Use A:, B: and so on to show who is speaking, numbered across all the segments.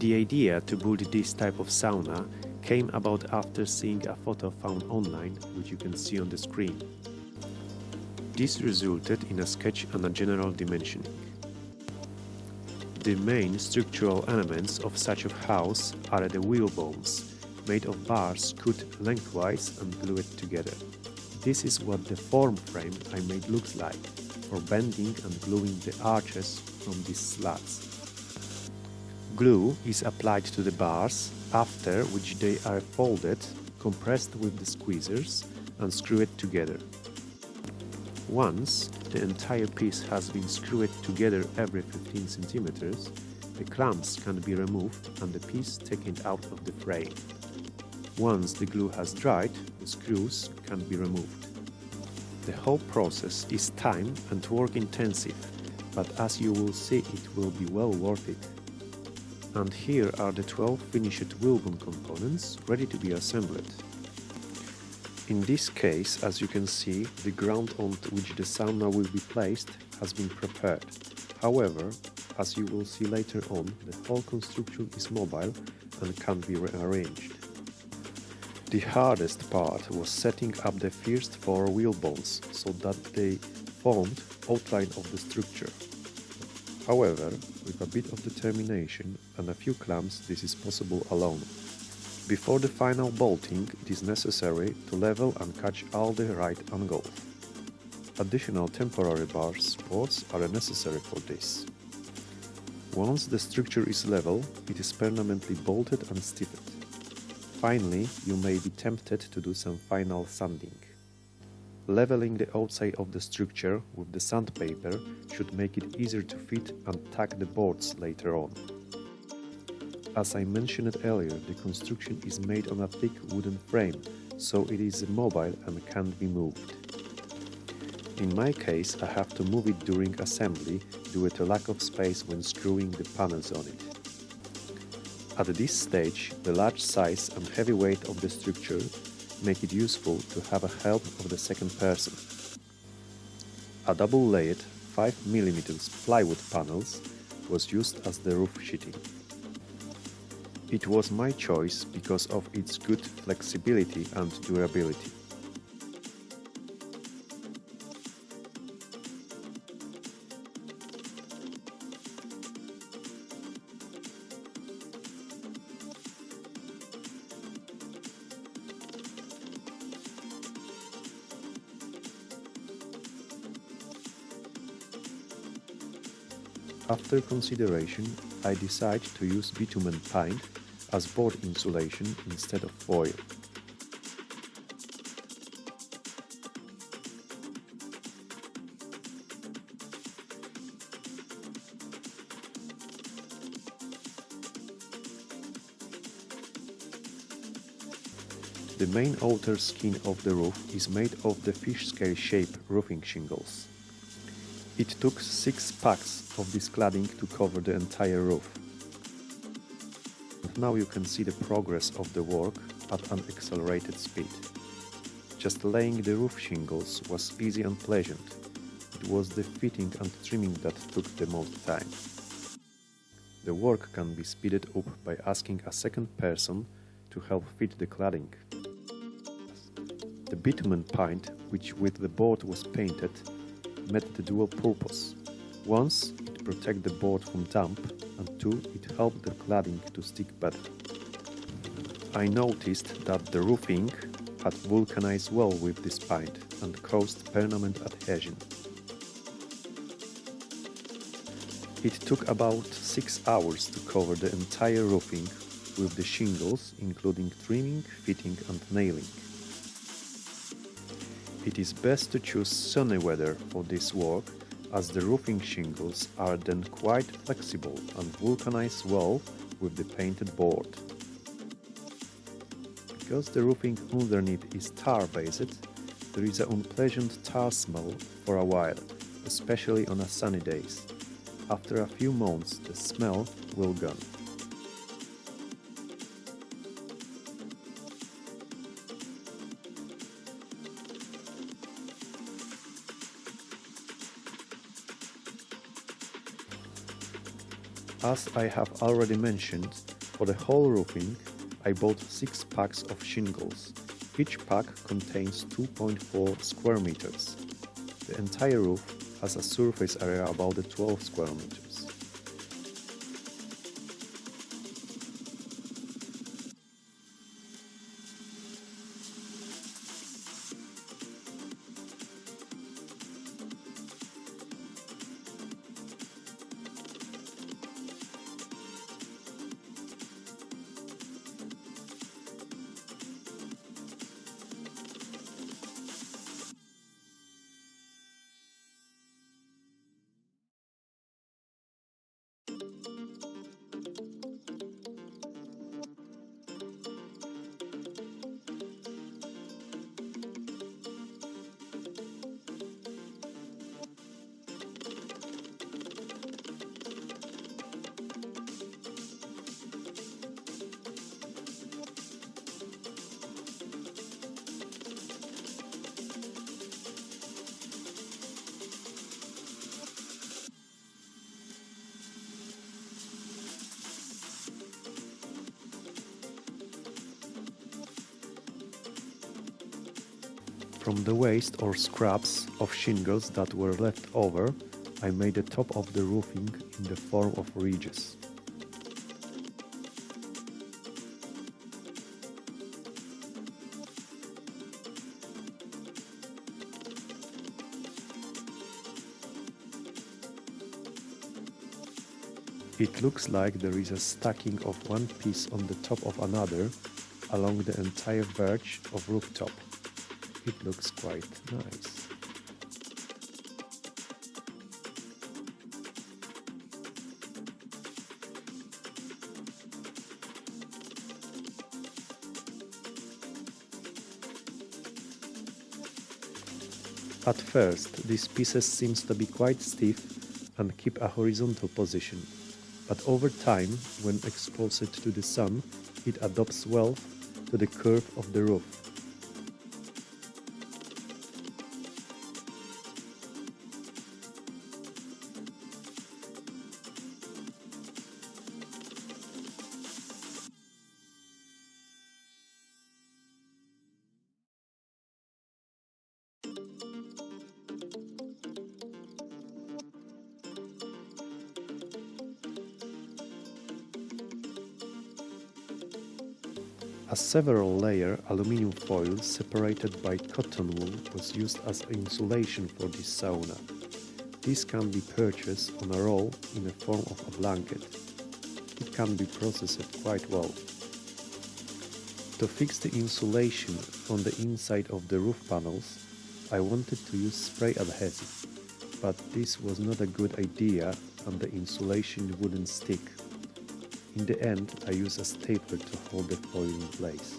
A: The idea to build this type of sauna came about after seeing a photo found online, which you can see on the screen. This resulted in a sketch and a general dimensioning. The main structural elements of such a house are the wheel bones, made of bars cut lengthwise and glued together. This is what the form frame I made looks like, for bending and gluing the arches from these slats. Glue is applied to the bars, after which they are folded, compressed with the squeezers and screwed together. Once the entire piece has been screwed together every 15 cm, the clamps can be removed and the piece taken out of the frame. Once the glue has dried, the screws can be removed. The whole process is time and work intensive, but as you will see, it will be well worth it. And here are the 12 finished wheelbone components ready to be assembled. In this case, as you can see, the ground on which the sauna will be placed has been prepared. However, as you will see later on, the whole construction is mobile and can be rearranged. The hardest part was setting up the first 4 wheel bones so that they formed outline of the structure. However, with a bit of determination and a few clamps, this is possible alone. Before the final bolting, it is necessary to level and catch all the right angles. Additional temporary bar supports are necessary for this. Once the structure is level, it is permanently bolted and stiffened. Finally, you may be tempted to do some final sanding. Leveling the outside of the structure with the sandpaper should make it easier to fit and tack the boards later on. As I mentioned earlier, the construction is made on a thick wooden frame, so it is mobile and can't be moved. In my case, I have to move it during assembly due to lack of space when screwing the panels on it. At this stage, the large size and heavy weight of the structure make it useful to have a help of the second person. A double-layered 5 mm plywood panels was used as the roof sheeting. It was my choice because of its good flexibility and durability. After consideration, I decided to use bitumen paint as board insulation instead of foil. The main outer skin of the roof is made of the fish scale shape roofing shingles. It took 6 packs of this cladding to cover the entire roof. And now you can see the progress of the work at an accelerated speed. Just laying the roof shingles was easy and pleasant. It was the fitting and trimming that took the most time. The work can be speeded up by asking a second person to help fit the cladding. The bitumen paint, which with the board was painted, met the dual purpose. Once, it protected the board from damp, and 2, it helped the cladding to stick better. I noticed that the roofing had vulcanized well with this paint and caused permanent adhesion. It took about 6 hours to cover the entire roofing with the shingles, including trimming, fitting and nailing. It is best to choose sunny weather for this work, as the roofing shingles are then quite flexible and vulcanize well with the painted board. Because the roofing underneath is tar-based, there is an unpleasant tar smell for a while, especially on sunny days. After a few months, the smell will gone. As I have already mentioned, for the whole roofing, I bought 6 packs of shingles. Each pack contains 2.4 square meters. The entire roof has a surface area about 12 square meters. From the waste or scraps of shingles that were left over, I made the top of the roofing in the form of ridges. It looks like there is a stacking of one piece on the top of another along the entire verge of rooftop. It looks quite nice. At first, these pieces seem to be quite stiff and keep a horizontal position, but over time, when exposed to the sun, it adapts well to the curve of the roof. A several-layer aluminum foil separated by cotton wool was used as insulation for this sauna. This can be purchased on a roll in the form of a blanket. It can be processed quite well. To fix the insulation on the inside of the roof panels, I wanted to use spray adhesive, but this was not a good idea and the insulation wouldn't stick. In the end, I used a stapler to hold the foil in place.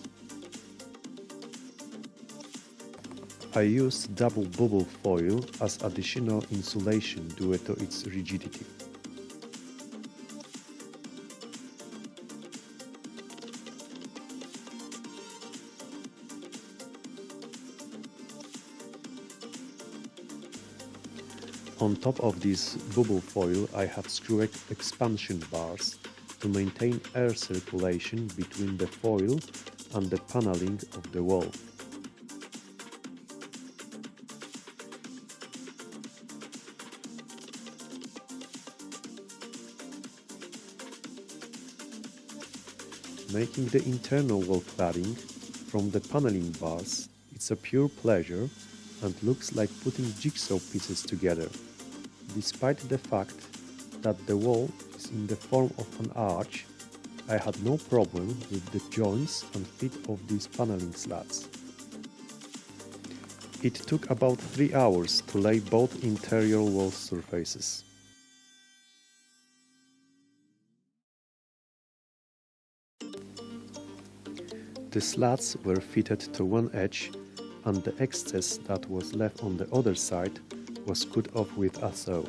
A: I used double bubble foil as additional insulation due to its rigidity. On top of this bubble foil, I have screwed expansion bars to maintain air circulation between the foil and the paneling of the wall. Making the internal wall cladding from the paneling bars, it's a pure pleasure and looks like putting jigsaw pieces together. Despite the fact that the wall is in the form of an arch, I had no problem with the joints and fit of these paneling slats. It took about 3 hours to lay both interior wall surfaces. The slats were fitted to one edge and the excess that was left on the other side was cut off with a saw.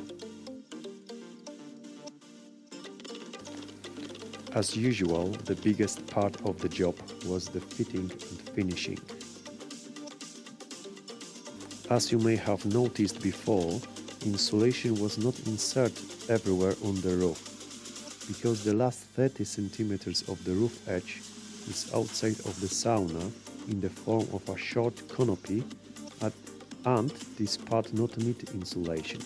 A: As usual, the biggest part of the job was the fitting and finishing. As you may have noticed before, insulation was not inserted everywhere on the roof. because the last 30 centimeters of the roof edge is outside of the sauna in the form of a short canopy and this part not need insulation.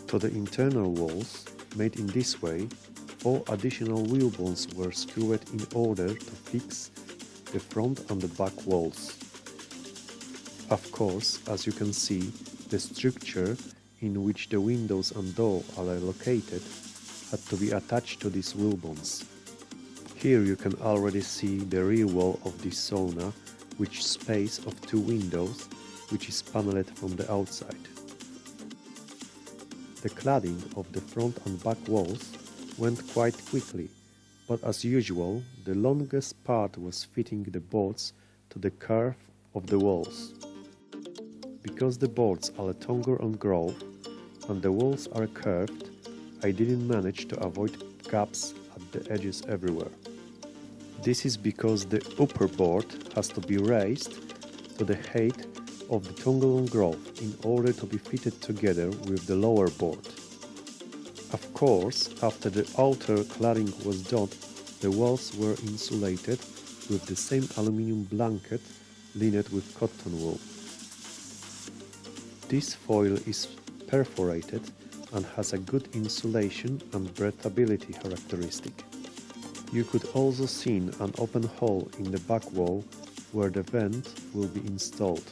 A: To the internal walls, made in this way, 4 additional wheel bones were screwed in order to fix the front and the back walls. Of course, as you can see, the structure in which the windows and door are located had to be attached to these wheel bones. Here you can already see the rear wall of this sauna, with space of 2 windows, which is paneled from the outside. The cladding of the front and back walls went quite quickly, but as usual, the longest part was fitting the boards to the curve of the walls. Because the boards are taller and groove and the walls are curved, I didn't manage to avoid gaps at the edges everywhere. This is because the upper board has to be raised to the height of the tongue and groove in order to be fitted together with the lower board. Of course, after the outer cladding was done, the walls were insulated with the same aluminium blanket lined with cotton wool. This foil is perforated and has a good insulation and breathability characteristic. You could also see an open hole in the back wall where the vent will be installed.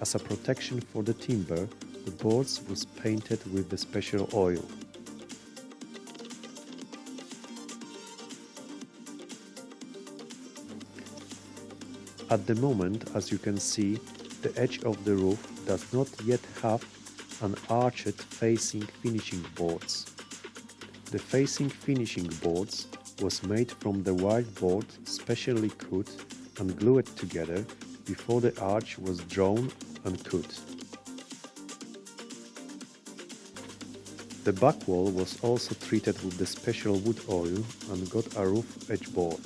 A: As a protection for the timber, the boards was painted with the special oil. At the moment, as you can see, the edge of the roof does not yet have an arched facing finishing boards. The facing finishing boards was made from the white board specially cut and glued together before the arch was drawn and cut. The back wall was also treated with the special wood oil and got a roof edge board.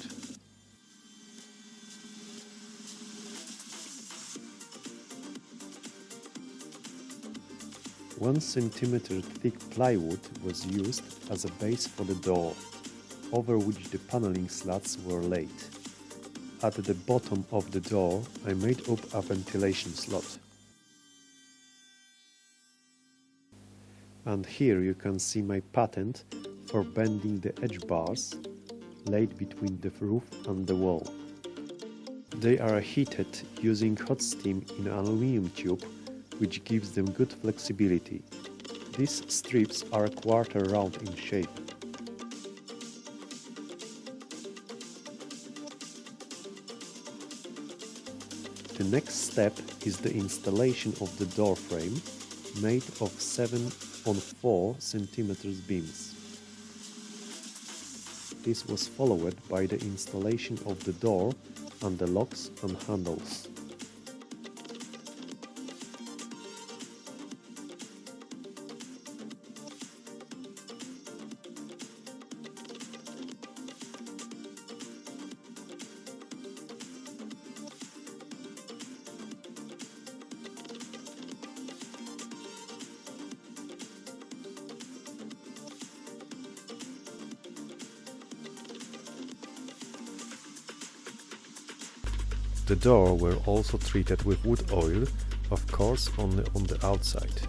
A: One centimeter thick plywood was used as a base for the door, over which the paneling slats were laid. At the bottom of the door, I made up a ventilation slot. And here you can see my patent for bending the edge bars laid between the roof and the wall. They are heated using hot steam in an aluminum tube, which gives them good flexibility. These strips are a quarter round in shape. The next step is the installation of the door frame, made of 7x4 cm beams. This was followed by the installation of the door and the locks and handles. The door were also treated with wood oil, of course only on the outside.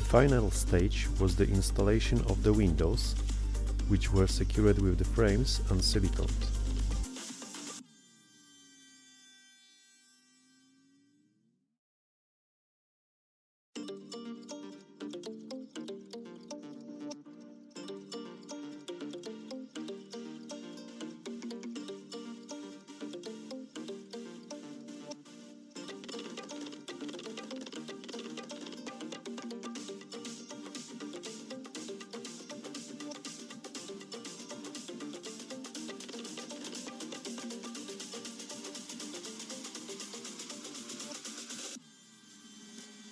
A: The final stage was the installation of the windows, which were secured with the frames and silicone.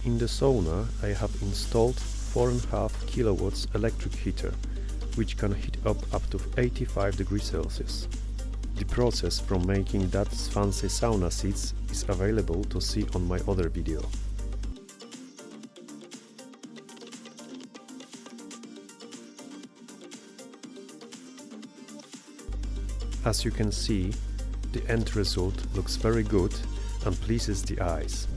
A: In the sauna I have installed 4.5 kilowatts electric heater, which can heat up to 85 degrees Celsius. The process from making that fancy sauna seats is available to see on my other video. As you can see, the end result looks very good and pleases the eyes.